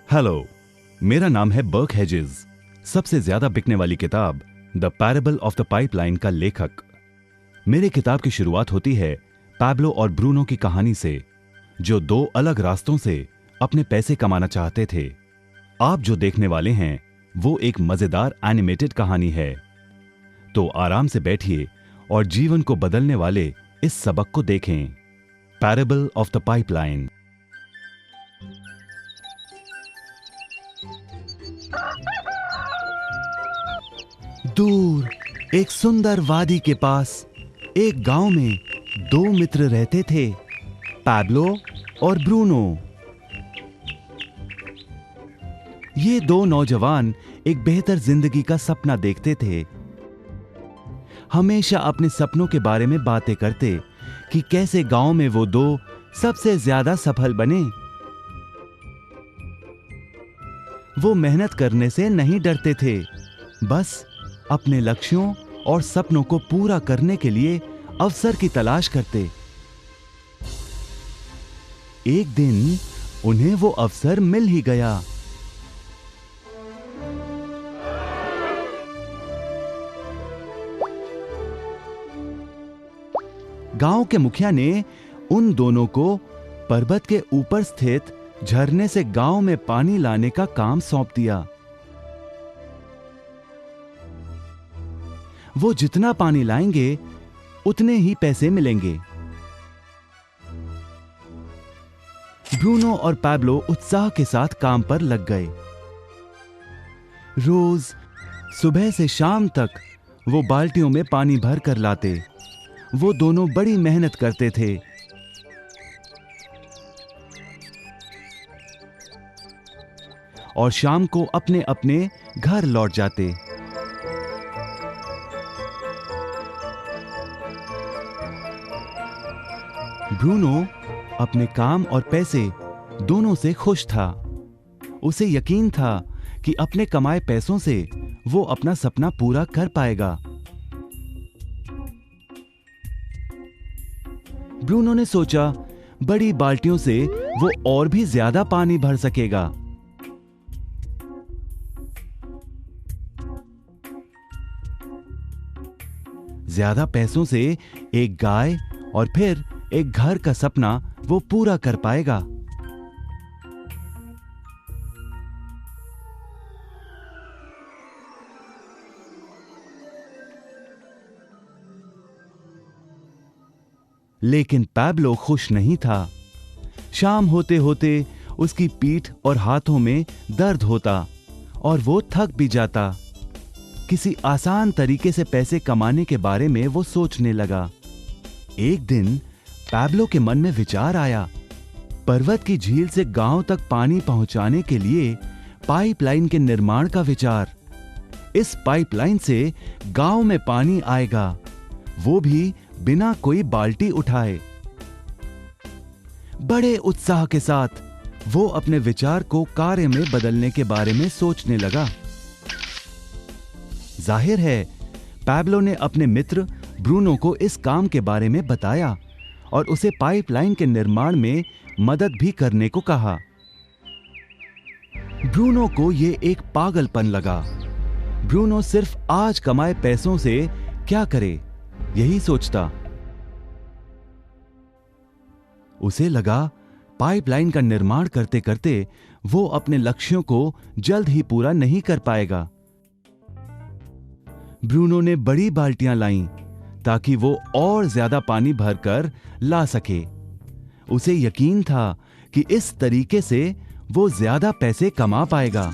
Hello, मेरा नाम है बर्क हेजेस। सबसे ज्यादा बिकने वाली किताब the parable of the pipeline का लेखक। मेरे किताब की शुरुआत होती है पैब्लो और ब्रूनो की कहानी से, जो दो अलग रास्तों से अपने पैसे कमाना चाहते थे। आप जो देखने वाले हैं वो एक मजेदार एनिमेटेड कहानी है। तो आराम से बैठिए और जीवन को बदलने वाले इस सबक को देखें, पैराबल ऑफ द पाइपलाइन। दूर एक सुंदर वादी के पास एक गांव में दो मित्र रहते थे, पैब्लो और ब्रूनो। ये दो नौजवान एक बेहतर जिंदगी का सपना देखते थे। हमेशा अपने सपनों के बारे में बातें करते कि कैसे गांव में वो दो सबसे ज्यादा सफल बने। वो मेहनत करने से नहीं डरते थे, बस अपने लक्ष्यों और सपनों को पूरा करने के लिए अवसर की तलाश करते। एक दिन उन्हें वो अवसर मिल ही गया। गांव के मुखिया ने उन दोनों को पर्वत के ऊपर स्थित झरने से गांव में पानी लाने का काम सौंप दिया। वो जितना पानी लाएंगे उतने ही पैसे मिलेंगे। ब्रूनो और पैब्लो उत्साह के साथ काम पर लग गए। रोज सुबह से शाम तक वो बाल्टियों में पानी भर कर लाते। वो दोनों बड़ी मेहनत करते थे। और शाम को अपने अपने घर लौट जाते। ब्रूनो अपने काम और पैसे दोनों से खुश था। उसे यकीन था कि अपने कमाए पैसों से वो अपना सपना पूरा कर पाएगा। ब्रूनो ने सोचा बड़ी बाल्टियों से वो और भी ज्यादा पानी भर सकेगा। ज्यादा पैसों से एक गाय और फिर एक घर का सपना वो पूरा कर पाएगा। लेकिन पैब्लो खुश नहीं था। शाम होते होते उसकी पीठ और हाथों में दर्द होता और वो थक भी जाता। किसी आसान तरीके से पैसे कमाने के बारे में वो सोचने लगा। एक दिन पैब्लो के मन में विचार आया, पर्वत की झील से गांव तक पानी पहुंचाने के लिए पाइपलाइन के निर्माण का विचार। इस पाइपलाइन से गांव में पानी आएगा, वो भी बिना कोई बाल्टी उठाए। बड़े उत्साह के साथ वो अपने विचार को कार्य में बदलने के बारे में सोचने लगा। जाहिर है पैब्लो ने अपने मित्र ब्रूनो को इस काम के बारे में बताया और उसे पाइपलाइन के निर्माण में मदद भी करने को कहा। ब्रूनो को यह एक पागलपन लगा। ब्रूनो सिर्फ आज कमाए पैसों से क्या करे, यही सोचता। उसे लगा पाइपलाइन का निर्माण करते करते वो अपने लक्ष्यों को जल्द ही पूरा नहीं कर पाएगा। ब्रूनो ने बड़ी बाल्टियां लाईं ताकि वो और ज्यादा पानी भरकर ला सके। उसे यकीन था कि इस तरीके से वो ज्यादा पैसे कमा पाएगा।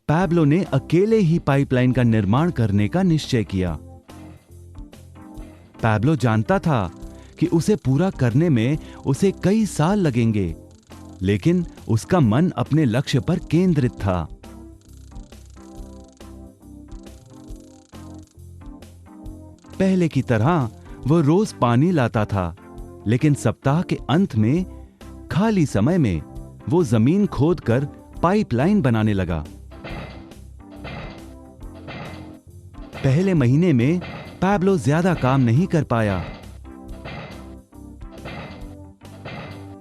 पैब्लो ने अकेले ही पाइपलाइन का निर्माण करने का निश्चय किया। पैब्लो जानता था कि उसे पूरा करने में उसे कई साल लगेंगे, लेकिन उसका मन अपने लक्ष्य पर केंद्रित था। पहले की तरह वो रोज पानी लाता था, लेकिन सप्ताह के अंत में खाली समय में वो जमीन खोदकर पाइपलाइन बनाने लगा। पहले महीने में पैब्लो ज्यादा काम नहीं कर पाया।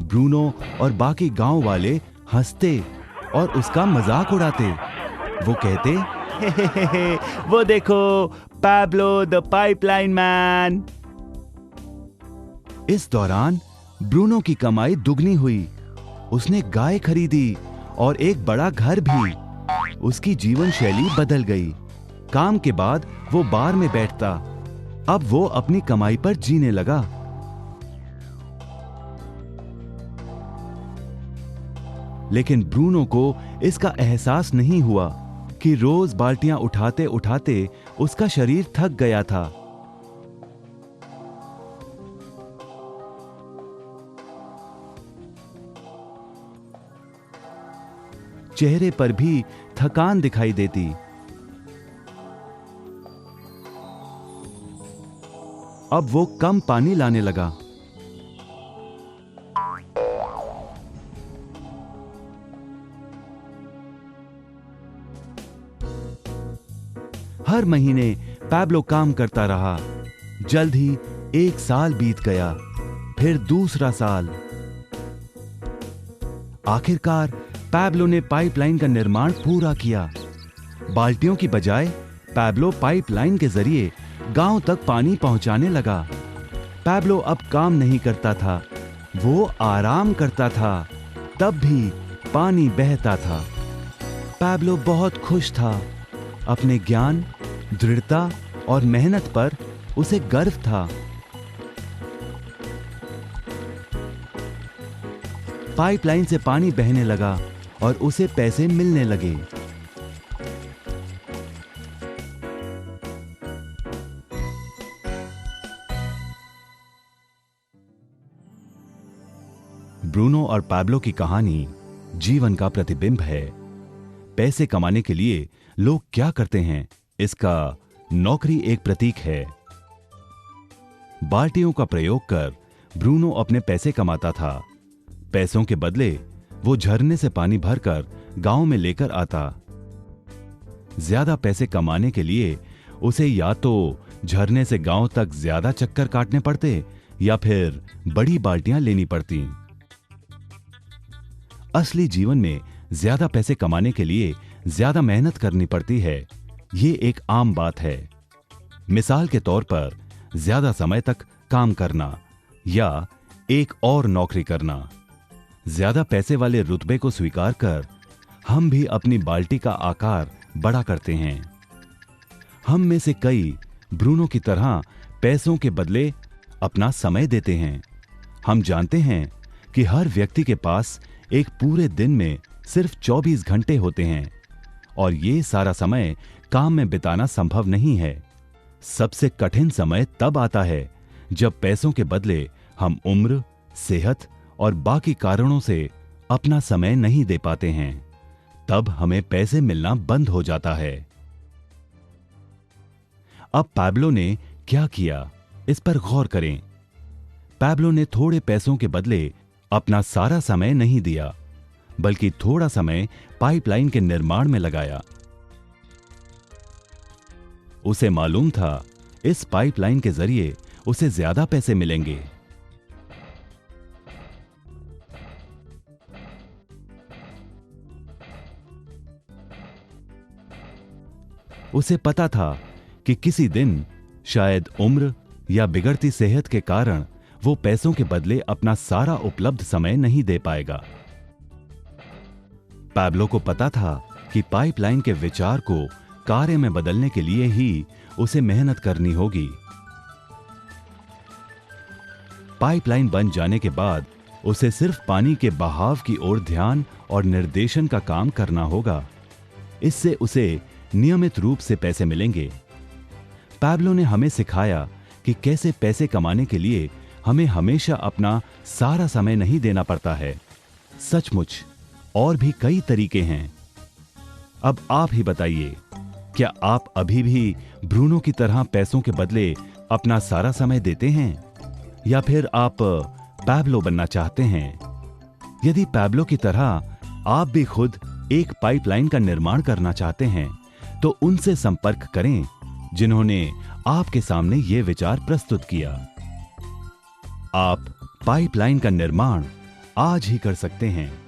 ब्रूनो और बाकी गांव वाले हंसते और उसका मजाक उड़ाते। वो कहते, हे, वो देखो पैब्लो द पाइपलाइन मैन। इस दौरान ब्रूनो की कमाई दुगनी हुई। उसने गाय खरीदी और एक बड़ा घर भी। उसकी जीवन शैली बदल गई। काम के बाद वो बार में बैठता। अब वो अपनी कमाई पर जीने लगा। लेकिन ब्रूनो को इसका एहसास नहीं हुआ कि रोज बाल्टियां उठाते उठाते उसका शरीर थक गया था। चेहरे पर भी थकान दिखाई देती। अब वो कम पानी लाने लगा। हर महीने पैब्लो काम करता रहा। जल्द ही 1 साल बीत गया, फिर दूसरा साल। आखिरकार पैब्लो ने पाइपलाइन का निर्माण पूरा किया। बाल्टियों की बजाय पैब्लो पाइपलाइन के जरिए गांव तक पानी पहुंचाने लगा। पैब्लो अब काम नहीं करता था, वो आराम करता था। तब भी पानी बहता था। पैब्लो बहुत खुश था। अपने ज्ञान, दृढ़ता और मेहनत पर उसे गर्व था। पाइपलाइन से पानी बहने लगा और उसे पैसे मिलने लगे। ब्रूनो और पैब्लो की कहानी जीवन का प्रतिबिंब है। पैसे कमाने के लिए लोग क्या करते हैं, इसका नौकरी एक प्रतीक है। बाल्टियों का प्रयोग कर ब्रूनो अपने पैसे कमाता था। पैसों के बदले वो झरने से पानी भरकर गांव में लेकर आता। ज्यादा पैसे कमाने के लिए उसे या तो झरने से गांव तक ज्यादा चक्कर काटने पड़ते या फिर बड़ी बाल्टियां लेनी पड़ती। असली जीवन में ज्यादा पैसे कमाने के लिए ज्यादा मेहनत करनी पड़ती है। ये एक आम बात है। मिसाल के तौर पर ज्यादा समय तक काम करना या एक और नौकरी करना। ज्यादा पैसे वाले रुतबे को स्वीकार कर हम भी अपनी बाल्टी का आकार बड़ा करते हैं। हम में से कई ब्रूनो की तरह पैसों के बदले अपना समय देते हैं। हम जानते हैं कि हर व्यक्ति के पास एक पूरे दिन में सिर्फ 24 घंटे होते हैं और ये सारा समय काम में बिताना संभव नहीं है। सबसे कठिन समय तब आता है जब पैसों के बदले हम उम्र, सेहत और बाकी कारणों से अपना समय नहीं दे पाते हैं। तब हमें पैसे मिलना बंद हो जाता है। अब पैब्लो ने क्या किया, इस पर गौर करें। पैब्लो ने थोड़े पैसों के बदले अपना सारा समय नहीं दिया, बल्कि थोड़ा समय पाइपलाइन के निर्माण में लगाया। उसे मालूम था इस पाइपलाइन के जरिए उसे ज्यादा पैसे मिलेंगे। उसे पता था कि किसी दिन शायद उम्र या बिगड़ती सेहत के कारण वो पैसों के बदले अपना सारा उपलब्ध समय नहीं दे पाएगा। पैब्लो को पता था कि पाइपलाइन के विचार को कार्य में बदलने के लिए ही उसे मेहनत करनी होगी। पाइपलाइन बन जाने के बाद उसे सिर्फ पानी के बहाव की ओर ध्यान और निर्देशन का काम करना होगा। इससे उसे नियमित रूप से पैसे मिलेंगे। पैब्लो ने हमें सिखाया कि कैसे पैसे कमाने के लिए हमें हमेशा अपना सारा समय नहीं देना पड़ता है। सचमुच और भी कई तरीके हैं। अब आप ही बताइए, क्या आप अभी भी ब्रूनो की तरह पैसों के बदले अपना सारा समय देते हैं या फिर आप पैब्लो बनना चाहते हैं? यदि पैब्लो की तरह आप भी खुद एक पाइपलाइन का निर्माण करना चाहते हैं तो उनसे संपर्क करें जिन्होंने आपके सामने ये विचार प्रस्तुत किया। आप पाइपलाइन का निर्माण आज ही कर सकते हैं।